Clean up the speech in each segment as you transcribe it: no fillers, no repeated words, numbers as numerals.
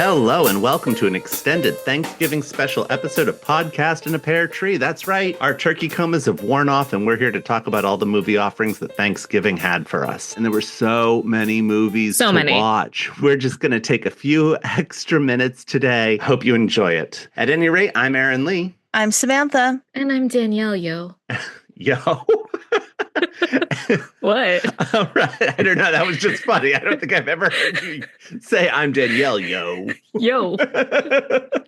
Hello and welcome to an extended Thanksgiving special episode of Podcast in a Peartree. That's right, our turkey comas have worn off and we're here to talk about all the movie offerings that Thanksgiving had for us. And there were so many movies to watch. We're just going to take a few extra minutes today. Hope you enjoy it. At any rate, I'm Aaron Lee. I'm Samantha. And I'm Danielle, yo. Yo. What? All right. I don't know. That was just funny. I don't think I've ever heard you say I'm Danielle, yo. Yo.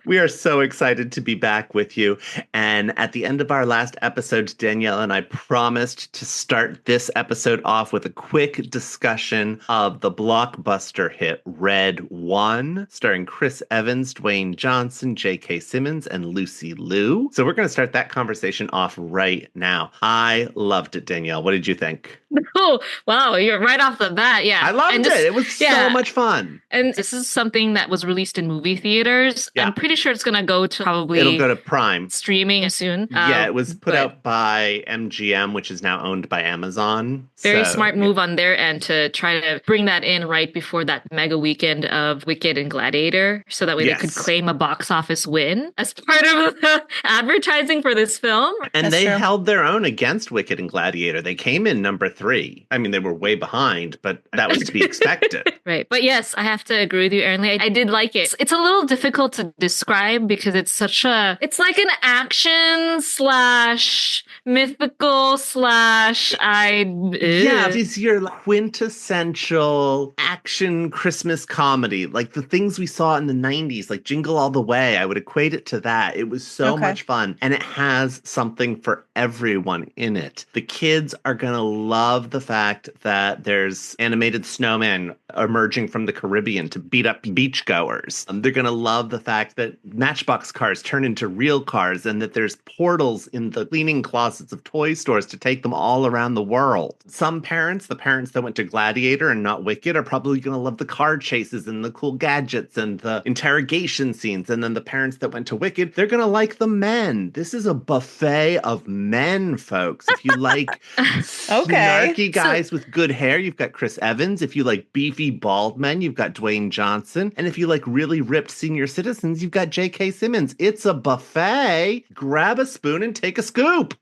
We are so excited to be back with you. And at the end of our last episode, Danielle and I promised to start this episode off with a quick discussion of the blockbuster hit Red One, starring Chris Evans, Dwayne Johnson, J.K. Simmons, and Lucy Liu. So we're going to start that conversation off right now. I loved it, Danielle. What did you think? Oh, wow. You're right off the bat. Yeah. I loved it. It was so much fun. And this is something that was released in movie theaters. Yeah. I'm pretty sure it's going to go to It'll go to Prime. Streaming soon. Yeah, it was put out by MGM, which is now owned by Amazon. Very smart move on their end to try to bring that in right before that mega weekend of Wicked and Gladiator. So that way they could claim a box office win as part of the advertising for this film. And they held their own against Wicked and Gladiator. They came in number 3. I mean, they were way behind, but that was to be expected. Right. But yes, I have to agree with you, Aaron Lee. I did like it. It's a little difficult to describe because it's it's like an action / mythical / Yeah, it's your quintessential action Christmas comedy. Like the things we saw in the 90s, like Jingle All the Way. I would equate it to that. It was so much fun. And it has something for everyone in it. The kids are going to love the fact that there's animated snowmen emerging from the Caribbean to beat up beachgoers. They're going to love the fact that Matchbox cars turn into real cars and that there's portals in the cleaning closets of toy stores to take them all around the world. Some parents, the parents that went to Gladiator and not Wicked, are probably going to love the car chases and the cool gadgets and the interrogation scenes. And then the parents that went to Wicked, they're going to like the men. This is a buffet of men, folks. If you like snarky guys with good hair, you've got Chris Evans. If you like beefy bald men, you've got Dwayne Johnson. And if you like really ripped senior citizens, you've got J.K. Simmons. It's a buffet. Grab a spoon and take a scoop.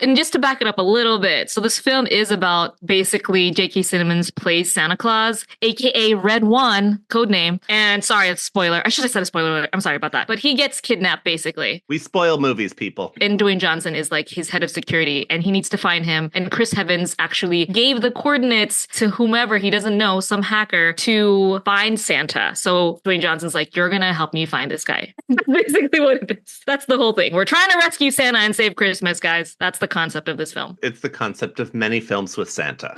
And just to back it up a little bit, so this film is about basically J.K. Simmons plays Santa Claus, aka Red One, codename. And sorry, it's a spoiler. I should have said a spoiler. I'm sorry about that. But he gets kidnapped, basically. We spoil movies, people. And Dwayne Johnson is like his head of security, and he needs to find him. And Chris Evans actually gave the coordinates to whomever he doesn't know, some hacker, to find Santa. So Dwayne Johnson's like, you're going to help me find this guy. That's basically what it is. That's the whole thing. We're trying to rescue Santa and save Christmas, guys. That's the concept of this film. It's the concept of many films with Santa.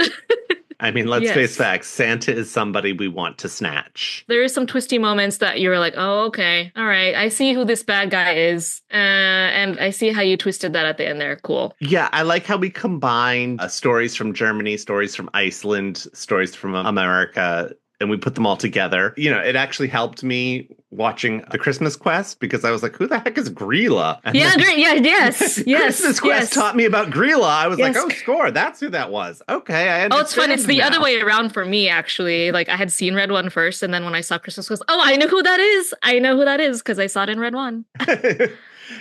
I mean, let's face facts. Santa is somebody we want to snatch. There is some twisty moments that you're like, oh, okay. All right. I see who this bad guy is. And I see how you twisted that at the end there. Cool. Yeah, I like how we combine stories from Germany, stories from Iceland, stories from America, and we put them all together. You know, it actually helped me watching The Christmas Quest because I was like, who the heck is Grilla? And Christmas Quest taught me about Grilla. I was like, oh, score. That's who that was. Okay, I understand. Oh, it's fun. It's the other way around for me, actually. Like, I had seen Red One first, and then when I saw Christmas Quest, oh, I know who that is. I know who that is because I saw it in Red One.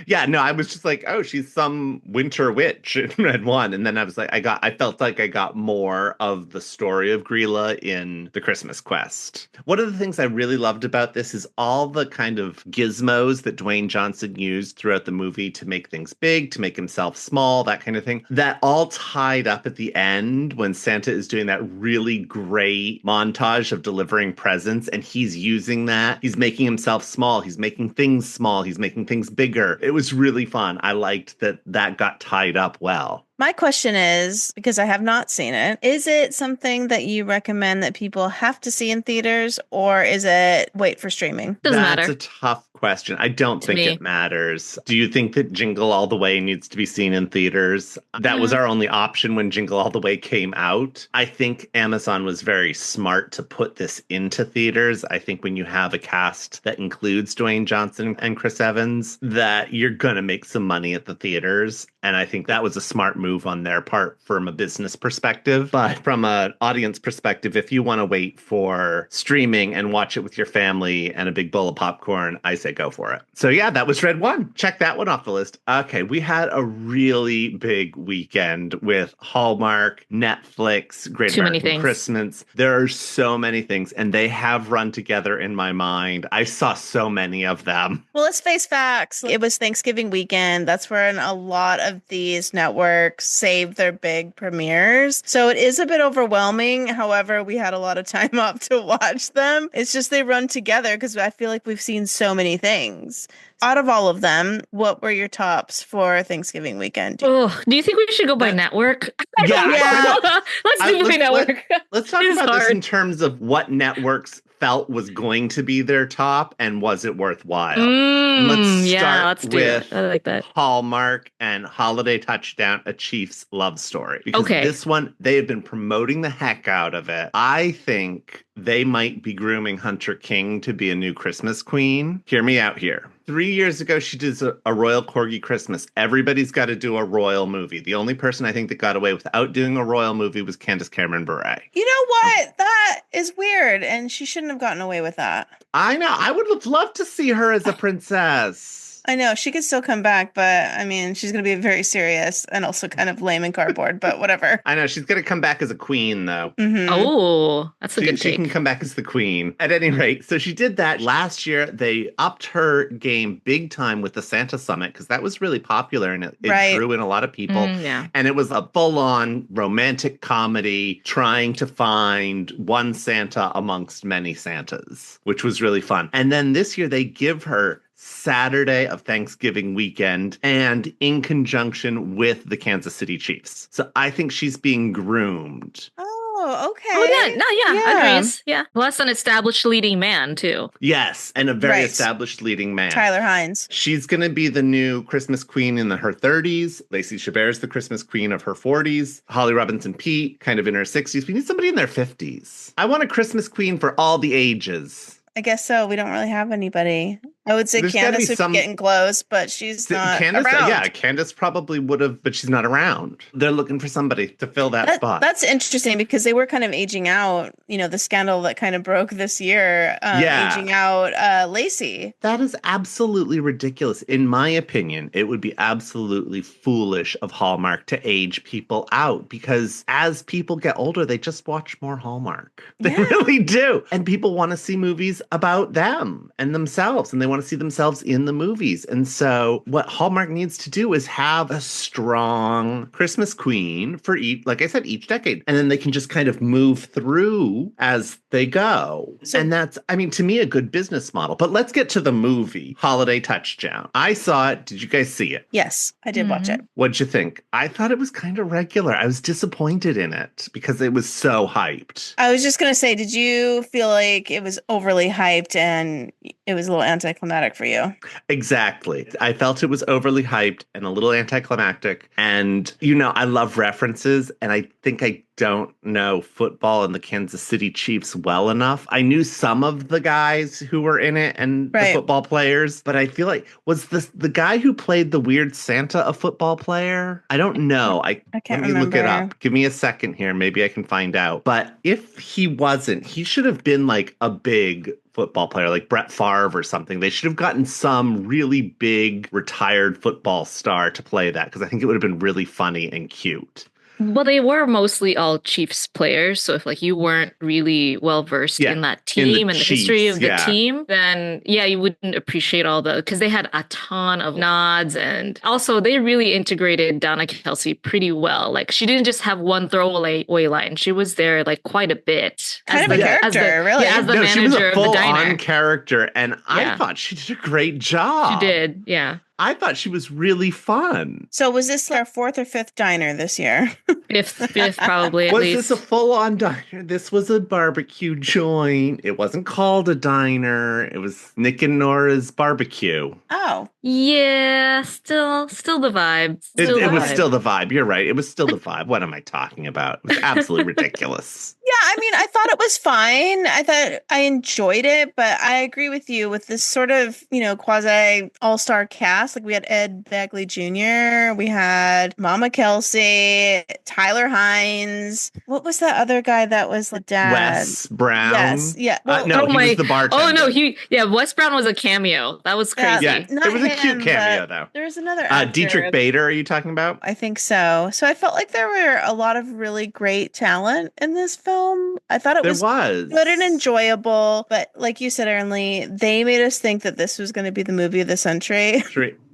Yeah, no, I was just like, oh, she's some winter witch in Red One. And then I was like, I felt like I got more of the story of Grilla in The Christmas Quest. One of the things I really loved about this is all the kind of gizmos that Dwayne Johnson used throughout the movie to make things big, to make himself small, that kind of thing. That all tied up at the end when Santa is doing that really great montage of delivering presents. And he's using that. He's making himself small. He's making things small. He's making things bigger. It was really fun. I liked that got tied up well. My question is, because I have not seen it, is it something that you recommend that people have to see in theaters, or is it wait for streaming? Doesn't matter. That's a tough question. I don't think it matters. Do you think that Jingle All the Way needs to be seen in theaters? That was our only option when Jingle All the Way came out. I think Amazon was very smart to put this into theaters. I think when you have a cast that includes Dwayne Johnson and Chris Evans, that you're going to make some money at the theaters. And I think that was a smart move move on their part from a business perspective. But from an audience perspective, if you want to wait for streaming and watch it with your family and a big bowl of popcorn, I say go for it. So yeah, that was Red One. Check that one off the list. Okay, we had a really big weekend with Hallmark, Netflix, Great Too many American things. Christmas. There are so many things, and they have run together in my mind. I saw so many of them. Well, let's face facts. It was Thanksgiving weekend. That's when a lot of these networks save their big premieres. So it is a bit overwhelming. However, we had a lot of time off to watch them. It's just they run together because I feel like we've seen so many things. Out of all of them, what were your tops for Thanksgiving weekend? Oh, do you think we should go by network? Yeah. Let's do by network. Let's talk about this in terms of what networks felt was going to be their top and was it worthwhile. Let's start with I like that. Hallmark and Holiday Touchdown, A Chief's Love Story. Because this one, they have been promoting the heck out of it. I think they might be grooming Hunter King to be a new Christmas queen. Hear me out here. 3 years ago, she did a Royal Corgi Christmas. Everybody's got to do a royal movie. The only person I think that got away without doing a royal movie was Candace Cameron Bure. You know what? That is weird, and she shouldn't have gotten away with that. I know. I would have loved to see her as a princess. I know she could still come back, but I mean, she's going to be very serious and also kind of lame and cardboard, but whatever. I know she's going to come back as a queen, though. Mm-hmm. Oh, that's a good take. She can come back as the queen. At any rate, so she did that. Last year, they upped her game big time with the Santa Summit because that was really popular and it drew in a lot of people. And it was a full-on romantic comedy trying to find one Santa amongst many Santas, which was really fun. And then this year, they give her Saturday of Thanksgiving weekend and in conjunction with the Kansas City Chiefs. So I think she's being groomed. Oh, okay. Oh, yeah. Agrees. Yeah. Plus an established leading man, too. Yes, and a very established leading man. Tyler Hines. She's going to be the new Christmas queen in her 30s. Lacey Chabert's the Christmas queen of her 40s. Holly Robinson Peete, kind of in her 60s. We need somebody in their 50s. I want a Christmas queen for all the ages. I guess so. We don't really have anybody. I would say Candace would be getting close, but she's not around. Yeah, Candace probably would have, but she's not around. They're looking for somebody to fill that spot. That's interesting because they were kind of aging out, the scandal that kind of broke this year, aging out Lacey. That is absolutely ridiculous. In my opinion, it would be absolutely foolish of Hallmark to age people out because as people get older, they just watch more Hallmark. They really do. And people want to see movies about them and themselves, and they want to see themselves in the movies. And so what Hallmark needs to do is have a strong Christmas queen for each decade. And then they can just kind of move through as they go. And that's, to me, a good business model. But let's get to the movie, Holiday Touchdown. I saw it. Did you guys see it? Yes, I did watch it. What'd you think? I thought it was kind of regular. I was disappointed in it because it was so hyped. I was just going to say, did you feel like it was overly hyped and it was a little anticlimactic for you? Exactly. I felt it was overly hyped and a little anticlimactic. And, I love references. And I think I don't know football and the Kansas City Chiefs well enough. I knew some of the guys who were in it and the football players, but I feel like, was the guy who played the weird Santa a football player? I don't know. I can't remember. Look it up. Give me a second here. Maybe I can find out. But if he wasn't, he should have been like a big football player, like Brett Favre or something. They should have gotten some really big retired football star to play that because I think it would have been really funny and cute. Well, they were mostly all Chiefs players. So if you weren't really well versed in that team and the history of the team, then you wouldn't appreciate all because they had a ton of nods. And also they really integrated Donna Kelsey pretty well. She didn't just have one throwaway line. She was there quite a bit. Kind of a character, really. Yeah, as the manager she was a of the diner. full-on character. And I thought she did a great job. She did, yeah. I thought she was really fun. So was this our fourth or fifth diner this year? Fifth probably at least. Was this a full-on diner? This was a barbecue joint. It wasn't called a diner. It was Nick and Nora's barbecue. Oh. Yeah, still the vibe. It was still the vibe. You're right. It was still the vibe. What am I talking about? It was absolutely ridiculous. Yeah, I mean, I thought it was fine. I thought I enjoyed it, but I agree with you with this sort of, quasi all-star cast. Like we had Ed Begley Jr., we had Mama Kelsey, Tyler Hines. What was that other guy that was the dad? Wes Brown. Yes. Yeah. Well, no, he was the bartender. Oh no, Wes Brown was a cameo. That was crazy. Yeah, it was a cute cameo though. There was another actor. Dietrich Bader, are you talking about? I think so. So I felt like there were a lot of really great talent in this film. I thought it was good and enjoyable, but like you said, Erin Lee, they made us think that this was going to be the movie of the century.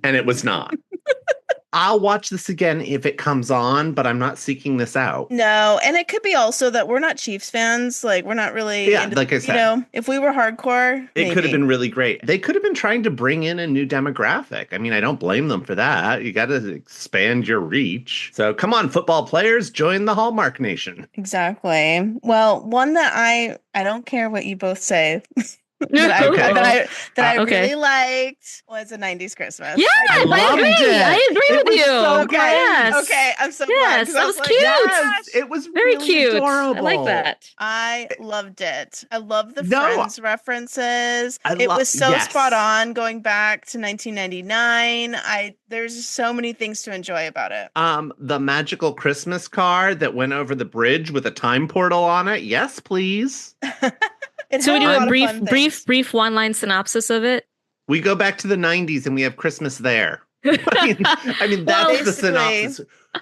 And it was not. I'll watch this again if it comes on, but I'm not seeking this out. No, and it could be also that we're not Chiefs fans. Like, we're not really, like I said, if we were hardcore, it could have been really great. They could have been trying to bring in a new demographic. I mean, I don't blame them for that. You got to expand your reach. So come on, football players, join the Hallmark Nation. Exactly. Well, one that I don't care what you both say. that I really liked was A 90s Christmas. Yeah, I agree. I agree with you. So good. Yes. Okay, I'm so glad. That was cute. Yes, it was very really cute. Adorable. I like that. I loved it. I love the Friends references. It was so spot on going back to 1999. There's so many things to enjoy about it. The magical Christmas card that went over the bridge with a time portal on it. Yes, please. So we do a brief one-line synopsis of it. We go back to the 90s and we have Christmas there. I mean that's the synopsis.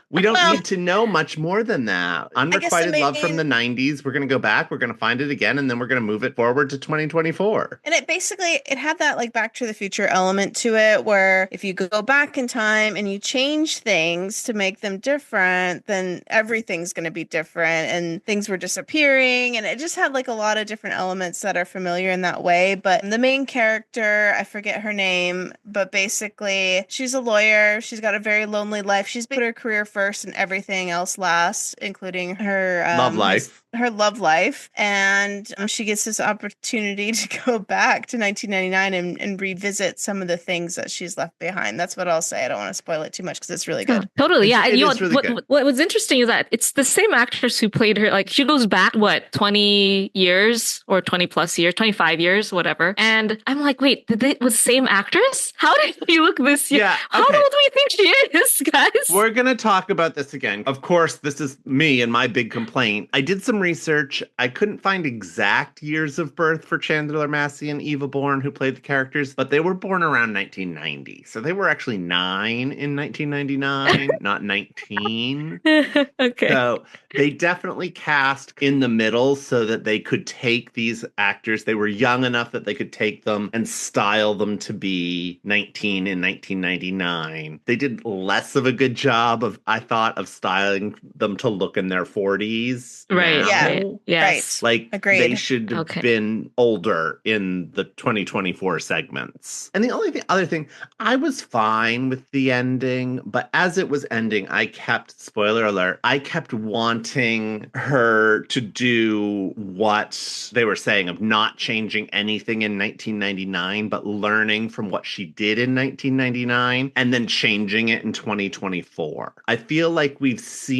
We don't need to know much more than that. Unrequited love from the 90s. We're going to go back. We're going to find it again. And then we're going to move it forward to 2024. And it had that like Back to the Future element to it, where if you go back in time and you change things to make them different, then everything's going to be different and things were disappearing. And it just had like a lot of different elements that are familiar in that way. But the main character, I forget her name, but basically she's a lawyer. She's got a very lonely life. She's put her career first and everything else last, including her love life. And she gets this opportunity to go back to 1999 and revisit some of the things that she's left behind. That's what I'll say. I don't want to spoil it too much because it's really good. Totally. Yeah. Really what was interesting is that it's the same actress who played her. Like she goes back, 20 years or 20 plus years, 25 years, whatever. And I'm like, wait, was the same actress? How did she look this year? Yeah, How old do we think she is, guys? We're going to talk about this again. Of course, this is me and my big complaint. I did some research. I couldn't find exact years of birth for Chandler Massey and Eva Bourne, who played the characters, but they were born around 1990. So they were actually 9 in 1999, not 19. Okay. So they definitely cast in the middle so that they could take these actors. They were young enough that they could take them and style them to be 19 in 1999. They did less of a good job I thought, of styling them to look in their 40s. Right. Now. Yeah. Yes. Right. Like they should have been older in the 2024 segments. And the only other thing, I was fine with the ending, but as it was ending, I kept, spoiler alert, I kept wanting her to do what they were saying of not changing anything in 1999, but learning from what she did in 1999 and then changing it in 2024. I feel like we've seen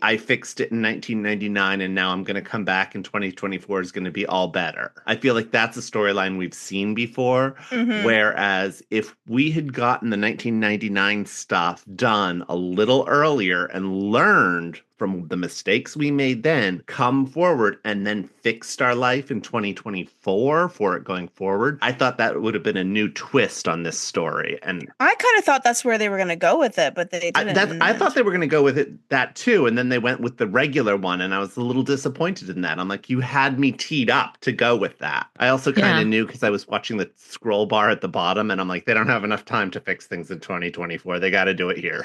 I fixed it in 1999 and now I'm going to come back in 2024 is going to be all better. I feel like that's a storyline we've seen before. Mm-hmm. Whereas if we had gotten the 1999 stuff done a little earlier and learned from the mistakes we made then, come forward and then fixed our life in 2024 for it going forward, I thought that would have been a new twist on this story. And I kind of thought that's where they were going to go with it, but they didn't. I thought they were going to go with that too. And then they went with the regular one. And I was a little disappointed in that. I'm like, you had me teed up to go with that. I also kind of knew because I was watching the scroll bar at the bottom and I'm like, they don't have enough time to fix things in 2024. They got to do it here.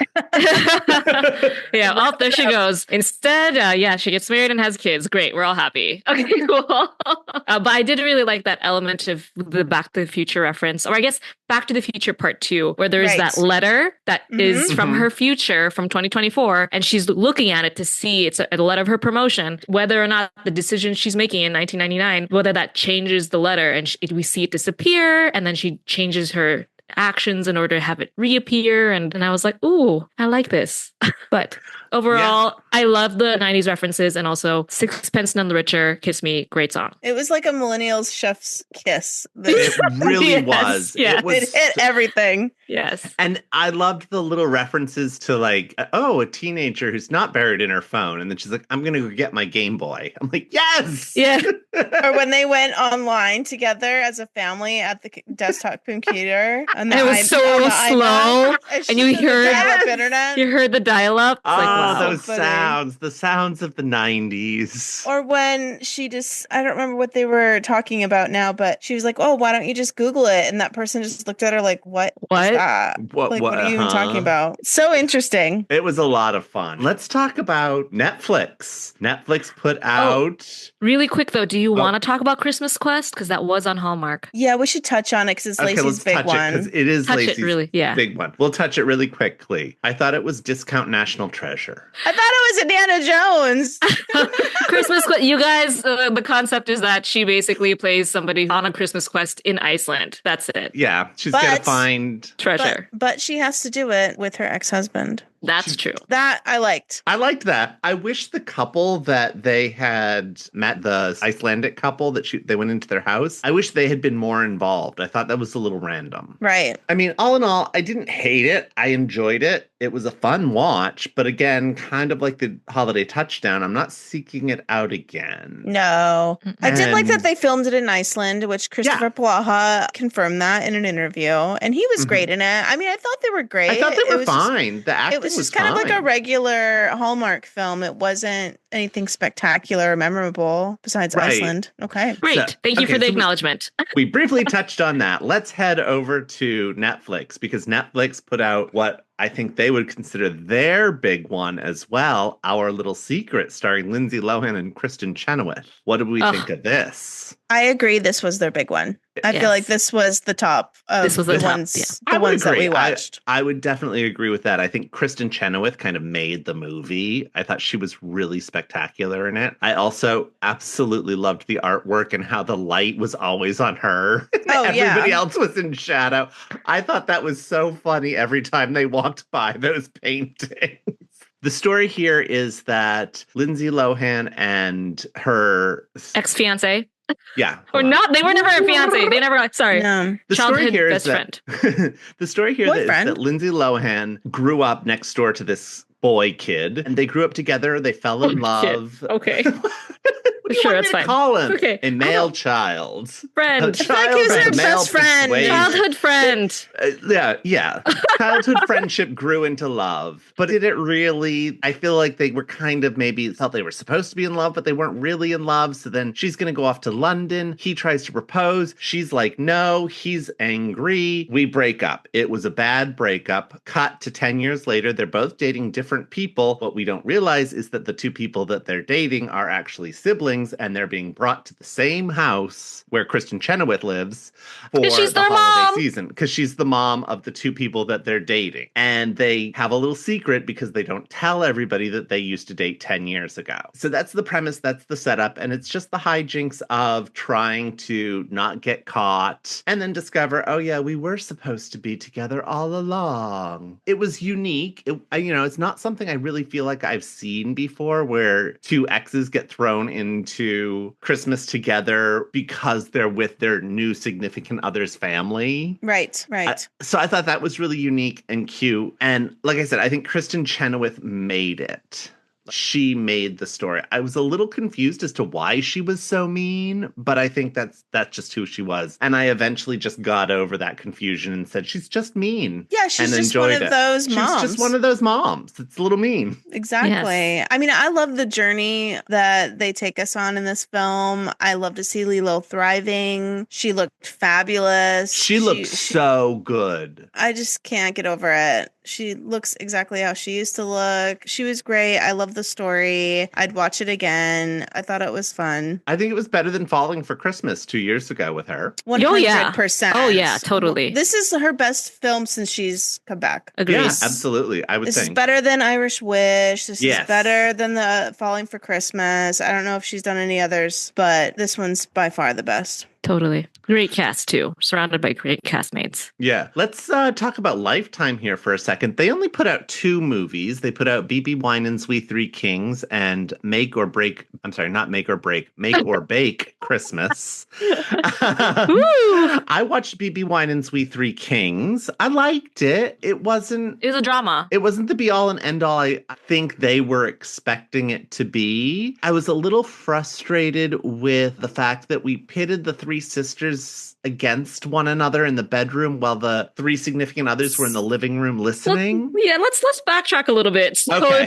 Yeah. There she goes. Instead, she gets married and has kids. Great. We're all happy. Okay, cool. But I did really like that element of the Back to the Future reference, or I guess Back to the Future Part 2, where there's that letter that is from her future from 2024. And she's looking at it to see it's a letter of her promotion, whether or not the decision she's making in 1999, whether that changes the letter and we see it disappear. And then she changes her actions in order to have it reappear. And I was like, ooh, I like this. But Overall, I love the 90s references, and also Sixpence None the Richer, Kiss Me, great song. It was like a millennial's chef's kiss. It really was. Yeah. It hit everything. Yes. And I loved the little references to like, a teenager who's not buried in her phone. And then she's like, I'm going to go get my Game Boy. I'm like, yes. Yeah. Or when they went online together as a family at the desktop computer. And it was so slow. And you heard internet. You heard the dial-up. Oh, like, wow. those sounds. The sounds of the 90s. Or when she just, I don't remember what they were talking about now, but she was like, oh, why don't you just Google it? And that person just looked at her like, what? Is that? What are you even talking about? It's so interesting. It was a lot of fun. Let's talk about Netflix. Netflix put out... Really quick, though, do you want to talk about Christmas Quest? Because that was on Hallmark. Yeah, we should touch on it because it's Lacey's big one. Because it is Lacey's big one. We'll touch it really quickly. I thought it was Discount National Treasure. I thought it was Indiana Jones. Christmas Quest. You guys, the concept is that she basically plays somebody on a Christmas quest in Iceland. That's it. Yeah, she's got to find treasure. But she has to do it with her ex-husband. That's true. That I liked. I liked that. I wish the couple that they had met, the Icelandic couple that they went into their house, I wish they had been more involved. I thought that was a little random. Right. I mean, all in all, I didn't hate it. I enjoyed it. It was a fun watch, but again, kind of like the Holiday Touchdown, I'm not seeking it out again. No. I did like that they filmed it in Iceland, which Christopher Plaha confirmed that in an interview, and he was great in it. I mean, I thought they were great. I thought they were fine. The acting was just kind of like a regular Hallmark film. It wasn't anything spectacular or memorable besides Iceland. Okay. Great. Thank you for the acknowledgement. We briefly touched on that. Let's head over to Netflix because Netflix put out what I think they would consider their big one as well, Our Little Secret, starring Lindsay Lohan and Kristen Chenoweth. What do we think of this? I agree. This was their big one. I feel like this was the top of the ones that we watched. I would definitely agree with that. I think Kristen Chenoweth kind of made the movie. I thought she was really spectacular in it. I also absolutely loved the artwork and how the light was always on her. Everybody else was in shadow. I thought that was so funny every time they walked by those paintings. The story here is that Lindsay Lohan and her ex-fiancé. Yeah. Or not. They were never a fiance. They never, sorry. No. The childhood story here best is friend. The story here is that Lindsay Lohan grew up next door to this boy kid, and they grew up together. They fell in love. Kid. Okay. What do you want me to call him? Okay. A male child. Friend. A child he's her best friend. Childhood friend. Yeah. Childhood friendship grew into love. But did it really? I feel like they were kind of maybe thought they were supposed to be in love, but they weren't really in love. So then she's going to go off to London. He tries to propose. She's like, no. He's angry. We break up. It was a bad breakup. Cut to 10 years later. They're both dating different people. What we don't realize is that the two people that they're dating are actually siblings, and they're being brought to the same house where Kristen Chenoweth lives for the holiday season, because she's the mom of the two people that they're dating. And they have a little secret because they don't tell everybody that they used to date 10 years ago. So that's the premise, that's the setup, and it's just the hijinks of trying to not get caught and then discover, oh yeah, we were supposed to be together all along. It was unique. It's not something I really feel like I've seen before, where two exes get thrown into Christmas together because they're with their new significant other's family. Right. So I thought that was really unique and cute. And like I said, I think Kristen Chenoweth made it. She made the story. I was a little confused as to why she was so mean, but I think that's just who she was. And I eventually just got over that confusion and said, she's just mean. Yeah, she's just one of those moms. She's just one of those moms. It's a little mean. Exactly. Yes. I mean, I love the journey that they take us on in this film. I love to see LiLo thriving. She looked fabulous. She looked so good. I just can't get over it. She looks exactly how she used to look. She was great. I love the story. I'd watch it again. I thought it was fun. I think it was better than Falling for Christmas 2 years ago with her. 100%. Oh, yeah, totally. This is her best film since she's come back. Agreed. Yeah, absolutely. I would think. This is better than Irish Wish. This is better than the Falling for Christmas. I don't know if she's done any others, but this one's by far the best. Totally. Great cast, too. Surrounded by great castmates. Yeah. Let's talk about Lifetime here for a second. They only put out 2 movies. They put out BB Winans' We Three Kings and Make or Break. I'm sorry, not Make or Break. Make or Bake Christmas. I watched BB Winans' We Three Kings. I liked it. It was a drama. It wasn't the be all and end all I think they were expecting it to be. I was a little frustrated with the fact that we pitted the 3 sisters against one another in the bedroom while the 3 significant others were in the living room listening. Let's backtrack a little bit. So Okay.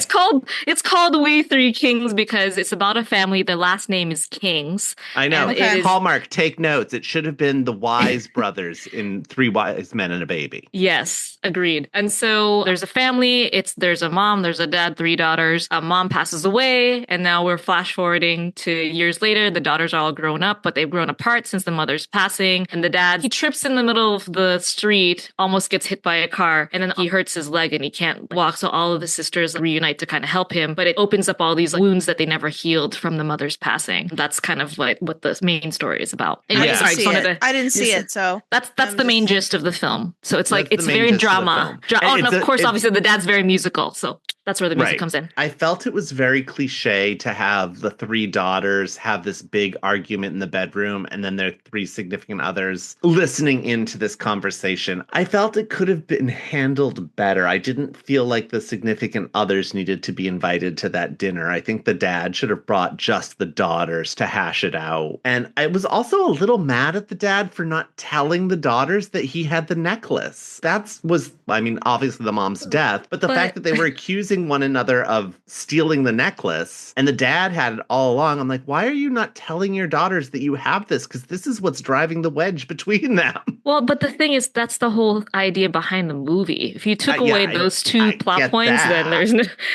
it's called We Three Kings because it's about a family. Their last name is Kings. I know. Okay. Hallmark, take notes. It should have been the Wise brothers in 3 Wise Men and a Baby. Yes, agreed. And so there's a family. There's a mom, there's a dad, 3 daughters. Mom passes away, and now we're flash forwarding to years later. The daughters are all grown up, but they've grown apart since the mother's passing. And the dad, he trips in the middle of the street, almost gets hit by a car, and then he hurts his leg and he can't walk. So all of the sisters reunite to kind of help him, but it opens up all these wounds that they never healed from the mother's passing. That's kind of like what the main story is about. Anyway, I didn't see it, so that's the main gist of the film. So it's like it's very drama. And of course, obviously the dad's very musical, so that's where the music comes in. I felt it was very cliche to have the 3 daughters have this big argument in the bedroom and then their 3 significant others listening into this conversation. I felt it could have been handled better. I didn't feel like the significant others needed to be invited to that dinner. I think the dad should have brought just the daughters to hash it out. And I was also a little mad at the dad for not telling the daughters that he had the necklace. Obviously the mom's death, but the fact that they were accusing one another of stealing the necklace and the dad had it all along. I'm like, why are you not telling your daughters that you have this? Because this is what's driving the wedge between them. Well, but the thing is, that's the whole idea behind the movie. If you took away those 2 plot points, then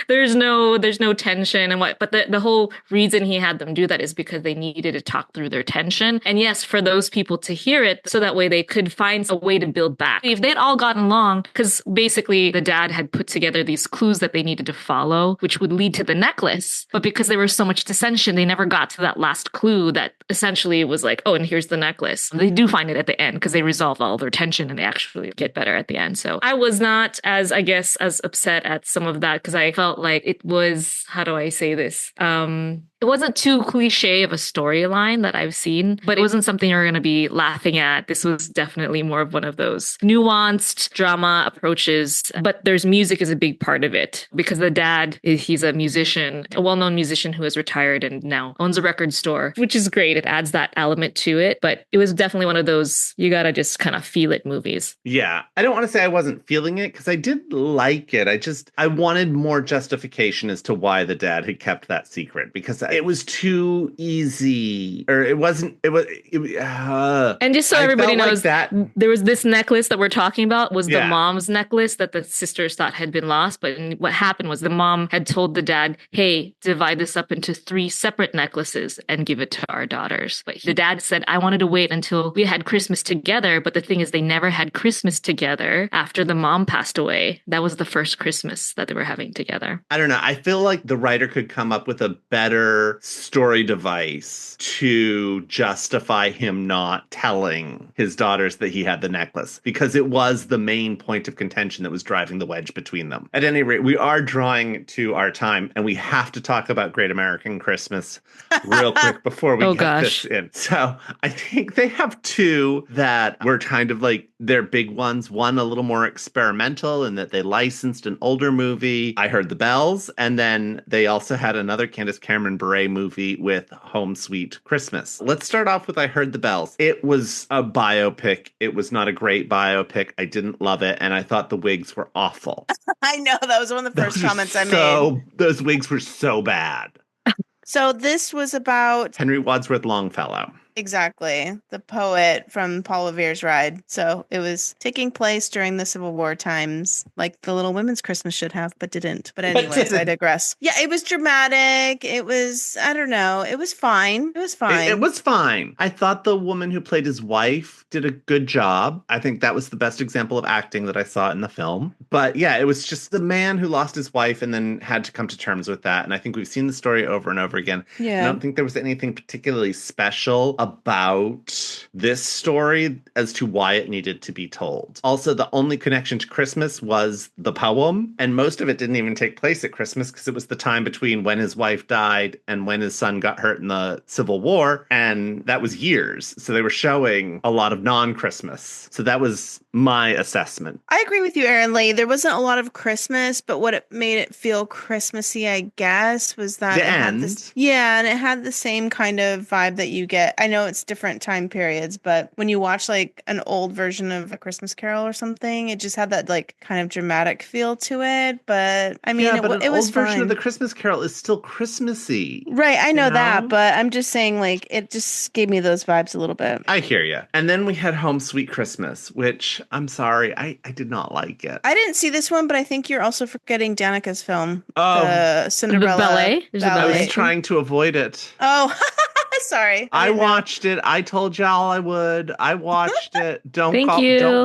there's no tension and what. But the whole reason he had them do that is because they needed to talk through their tension. And yes, for those people to hear it, so that way they could find a way to build back. If they'd all gotten along, because basically the dad had put together these clues that they needed to follow, which would lead to the necklace. But because there was so much dissension, they never got to that last clue that essentially was like, oh, and here's the necklace. They do find it at the end because they resolve all their tension and they actually get better at the end. So I was not as upset at some of that because I felt like it was, how do I say this? It wasn't too cliche of a storyline that I've seen, but it wasn't something you're going to be laughing at. This was definitely more of one of those nuanced drama approaches, but there's music is a big part of it because the dad, he's a musician, a well-known musician who has retired and now owns a record store, which is great. It adds that element to it, but it was definitely one of those, you got to just kind of feel it movies. Yeah. I don't want to say I wasn't feeling it because I did like it. I wanted more justification as to why the dad had kept that secret because it was too easy, or it wasn't. And just so everybody knows, that there was this necklace that we're talking about was the mom's necklace that the sisters thought had been lost. But what happened was the mom had told the dad, "Hey, divide this up into 3 separate necklaces and give it to our daughters." But the dad said, "I wanted to wait until we had Christmas together." But the thing is, they never had Christmas together after the mom passed away. That was the first Christmas that they were having together. I don't know. I feel like the writer could come up with a better story device to justify him not telling his daughters that he had the necklace because it was the main point of contention that was driving the wedge between them. At any rate, we are drawing to our time and we have to talk about Great American Christmas real quick before we get this in. So I think they have 2 that were kind of like their big ones. One a little more experimental in that they licensed an older movie, I Heard the Bells, and then they also had another Candace Cameron Bure movie with Home Sweet Christmas. Let's start off with I Heard the Bells. It was a biopic. It was not a great biopic. I didn't love it, and I thought the wigs were awful. I know, that was one of the first comments I made. Those wigs were so bad. So this was about Henry Wadsworth Longfellow. Exactly. The poet from Paul Revere's Ride. So it was taking place during the Civil War times, like the Little Women's Christmas should have, but didn't. But anyways, I digress. Yeah, it was dramatic. It was, I don't know. It was fine. It was fine. It was fine. I thought the woman who played his wife did a good job. I think that was the best example of acting that I saw in the film. But yeah, it was just the man who lost his wife and then had to come to terms with that. And I think we've seen the story over and over again. Yeah. I don't think there was anything particularly special about this story as to why it needed to be told. Also, the only connection to Christmas was the poem, and most of it didn't even take place at Christmas because it was the time between when his wife died and when his son got hurt in the Civil War, and that was years. So they were showing a lot of non-Christmas. So that was my assessment. I agree with you, Erin Lee. There wasn't a lot of Christmas, but what it made it feel Christmassy, I guess, was that the it end. had this, yeah, and it had the same kind of vibe that you get. I know it's different time periods, but when you watch like an old version of A Christmas Carol or something, it just had that like kind of dramatic feel to it. But I mean, yeah, but it was old version fine. of The Christmas Carol is still Christmassy. Right, I know that, but I'm just saying like it just gave me those vibes a little bit. I hear you. And then we had Home Sweet Christmas, which I'm sorry, I did not like it. I didn't see this one, but I think you're also forgetting Danica's film, Oh, the Cinderella the ballet. There's a ballet. I was trying to avoid it. Oh, sorry. I watched it. I told y'all I would. I watched it. Don't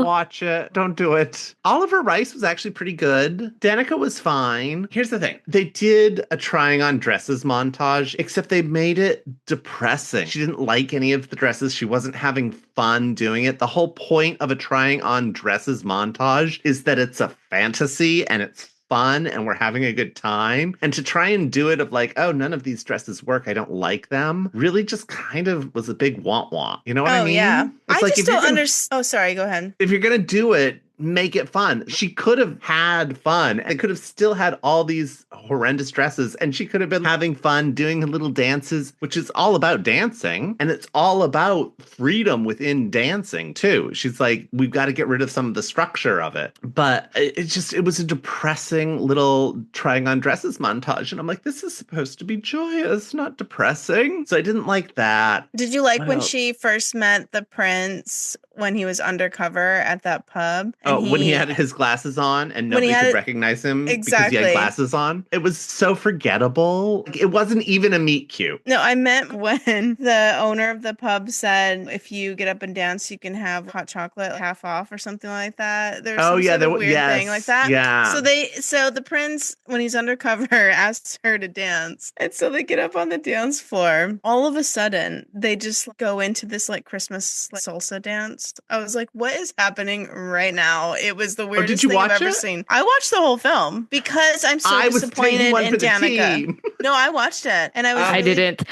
watch it. Don't do it. Oliver Rice was actually pretty good. Danica was fine. Here's the thing. They did a trying on dresses montage, except they made it depressing. She didn't like any of the dresses. She wasn't having fun doing it. The whole point of a trying on dresses montage is that it's a fantasy and it's fun and we're having a good time. And to try and do it of like, oh, none of these dresses work, I don't like them, really just kind of was a big want. You know what I mean? Yeah. It's I like, just don't understand. Oh, sorry. Go ahead. If you're going to do it, make it fun. She could have had fun and could have still had all these horrendous dresses, and she could have been having fun doing little dances, which is all about dancing, and it's all about freedom within dancing too. She's like, we've got to get rid of some of the structure of it. But it was a depressing little trying on dresses montage, and I'm like, this is supposed to be joyous, not depressing. So I didn't like that. Did you like when she first met the prince when he was undercover at that pub? When he had his glasses on and nobody could recognize him because he had glasses on. It was so forgettable. It wasn't even a meet cute. No, I meant when the owner of the pub said, if you get up and dance, you can have hot chocolate half off or something like that. There's some sort of weird thing like that. Yeah. So the prince, when he's undercover, asks her to dance. And so they get up on the dance floor. All of a sudden, they just go into this like Christmas salsa dance. I was like, what is happening right now? It was the weirdest thing I've ever seen. I watched the whole film because I'm so disappointed in Danica. No, I watched it, and I didn't,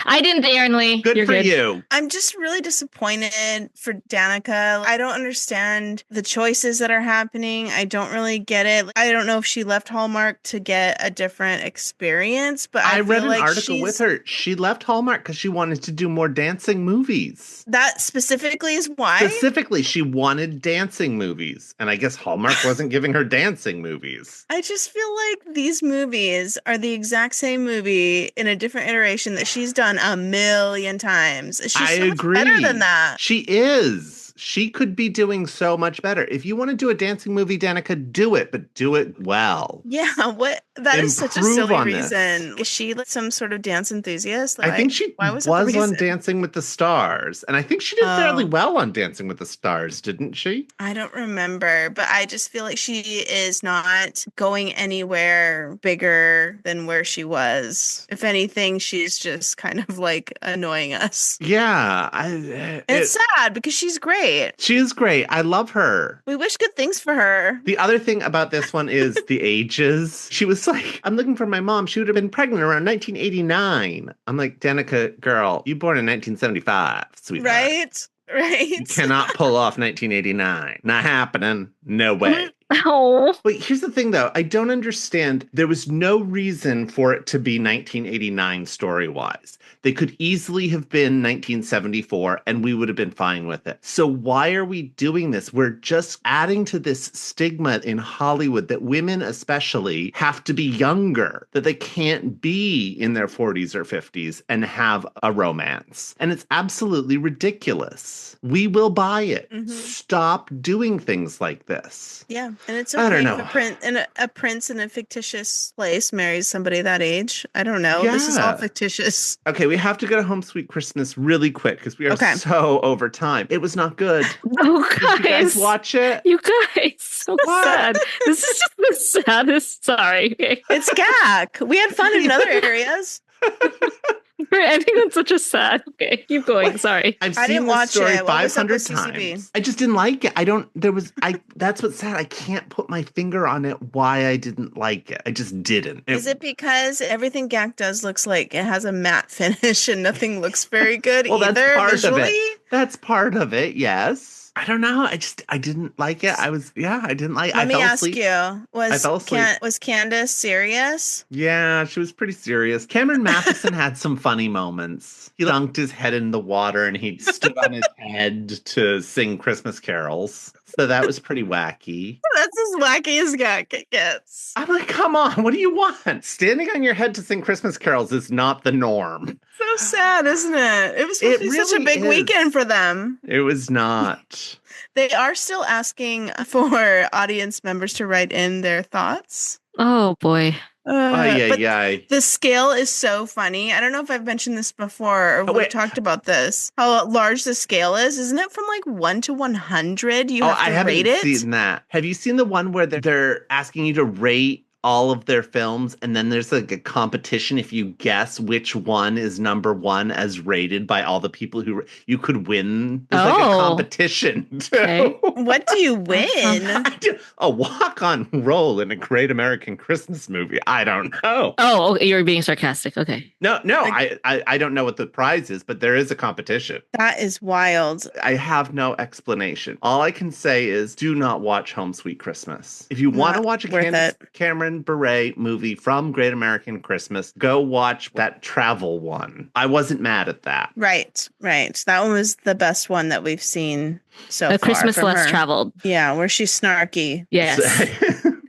Erin Lee. Good for you. I'm just really disappointed for Danica. I don't understand the choices that are happening. I don't really get it. I don't know if she left Hallmark to get a different experience, but I read an article with her. She left Hallmark because she wanted to do more dancing movies. That specifically is why? Specifically, she wanted dancing movies, and I guess Hallmark wasn't giving her dancing movies. I just feel like these movies are the exact same movie in a different iteration that she's done a million times. She's so much better than that. She is. She could be doing so much better. If you want to do a dancing movie, Danica, do it, but do it well. Yeah, that is such a silly reason. Is she like some sort of dance enthusiast? I think she was on Dancing with the Stars, and I think she did fairly well on Dancing with the Stars, didn't she? I don't remember, but I just feel like she is not going anywhere bigger than where she was. If anything, she's just kind of like annoying us. Yeah. It's sad because she's great. She is great. I love her. We wish good things for her. The other thing about this one is the ages. She was like, I'm looking for my mom. She would have been pregnant around 1989. I'm like, Danica, girl, you born in 1975, sweetheart. Right. You cannot pull off 1989. Not happening. No way. Oh. Wait, here's the thing, though. I don't understand. There was no reason for it to be 1989 story-wise. They could easily have been 1974, and we would have been fine with it. So why are we doing this? We're just adding to this stigma in Hollywood that women especially have to be younger, that they can't be in their 40s or 50s and have a romance. And it's absolutely ridiculous. We will buy it. Mm-hmm. Stop doing things like this. Yeah. And it's okay. I don't know. If a prince in a fictitious place marries somebody that age. I don't know. Yeah. This is all fictitious. Okay, we have to go to Home Sweet Christmas really quick because we are so over time. It was not good. Oh, guys. Did you guys watch it? You guys, so sad. This is just the saddest. Sorry. It's GAC. We had fun in other areas. I think that's such a sad. Okay, keep going. Sorry. I've I seen didn't this watch story it. What was up 500 with CCB? times. I just didn't like it. That's what's sad. I can't put my finger on it why I didn't like it. I just didn't. Is it because everything Gak does looks like it has a matte finish and nothing looks very good well, either that's part visually? of it. That's part of it, yes. I don't know. I didn't like it. I didn't like it. Let me fell ask asleep. you, I fell asleep. was Candace serious? Yeah, she was pretty serious. Cameron Matheson had some funny moments. He dunked his head in the water and he stood on his head to sing Christmas carols. So that was pretty wacky. That's as wacky as Gak gets. I'm like, come on, what do you want? Standing on your head to sing Christmas carols is not the norm. So sad, isn't it? It was supposed to be such a big weekend for them. It was not. They are still asking for audience members to write in their thoughts. Oh boy. The scale is so funny. I don't know if I've mentioned this before or we've talked about this. How large the scale is. Isn't it from like 1 to 100? You have to rate it? I haven't seen that. Have you seen the one where they're asking you to rate all of their films, and then there's like a competition if you guess which one is number one as rated by all the people who you could win. There's like a competition. Okay. What do you win? A walk-on role in a great American Christmas movie. I don't know. Oh, okay, you're being sarcastic. Okay. No, I don't know what the prize is, but there is a competition. That is wild. I have no explanation. All I can say is do not watch Home Sweet Christmas. If you want to watch a Cameron Bure movie from Great American Christmas, go watch that travel one. I wasn't mad at that. Right. That one was the best one that we've seen so far. A Christmas Less Traveled. Yeah, where she's snarky. Yes.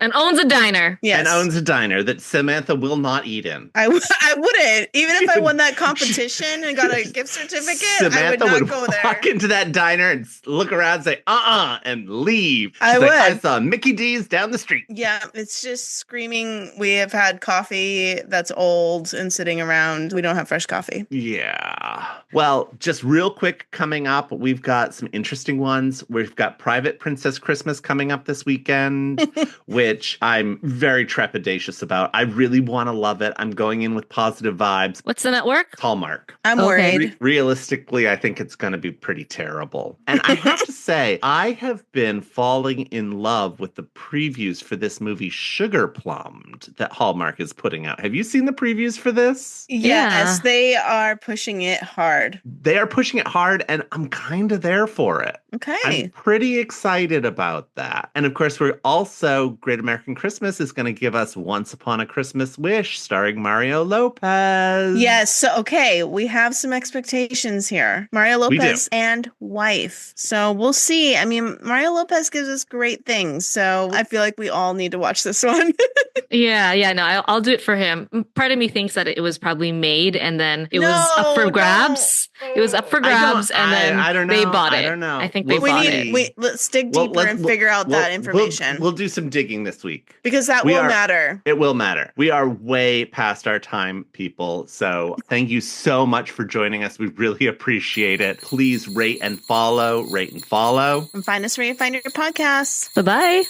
And owns a diner. Yes. And owns a diner that Samantha will not eat in. I wouldn't. Even if I won that competition and got a gift certificate, Samantha I would not go there. Walk into that diner and look around and say, and leave. I would. I saw Mickey D's down the street. Yeah, it's just screaming, we have had coffee that's old and sitting around. We don't have fresh coffee. Yeah. Well, just real quick coming up, we've got some interesting ones. We've got Private Princess Christmas coming up this weekend, which I'm very trepidatious about. I really want to love it. I'm going in with positive vibes. What's the network? Hallmark. I'm worried. Realistically, I think it's going to be pretty terrible. And I have to say, I have been falling in love with the previews for this movie Sugar Plumbed that Hallmark is putting out. Have you seen the previews for this? Yes, they are pushing it hard. They are pushing it hard, and I'm kind of there for it. Okay. I'm pretty excited about that. And of course, we're also, Great American Christmas is going to give us Once Upon a Christmas Wish starring Mario Lopez. Yes. So, okay, we have some expectations here. Mario Lopez and wife. So we'll see. I mean, Mario Lopez gives us great things. So I feel like we all need to watch this one. No, I'll do it for him. Part of me thinks that it was probably made and then it was up for grabs. It was up for grabs and then I don't know. they bought it. I don't know. I think they bought it. Let's dig deeper and figure out that information. We'll do some digging this week. Because that will matter. It will matter. We are way past our time, people. So thank you so much for joining us. We really appreciate it. Please rate and follow. And find us where you find your podcasts. Bye-bye.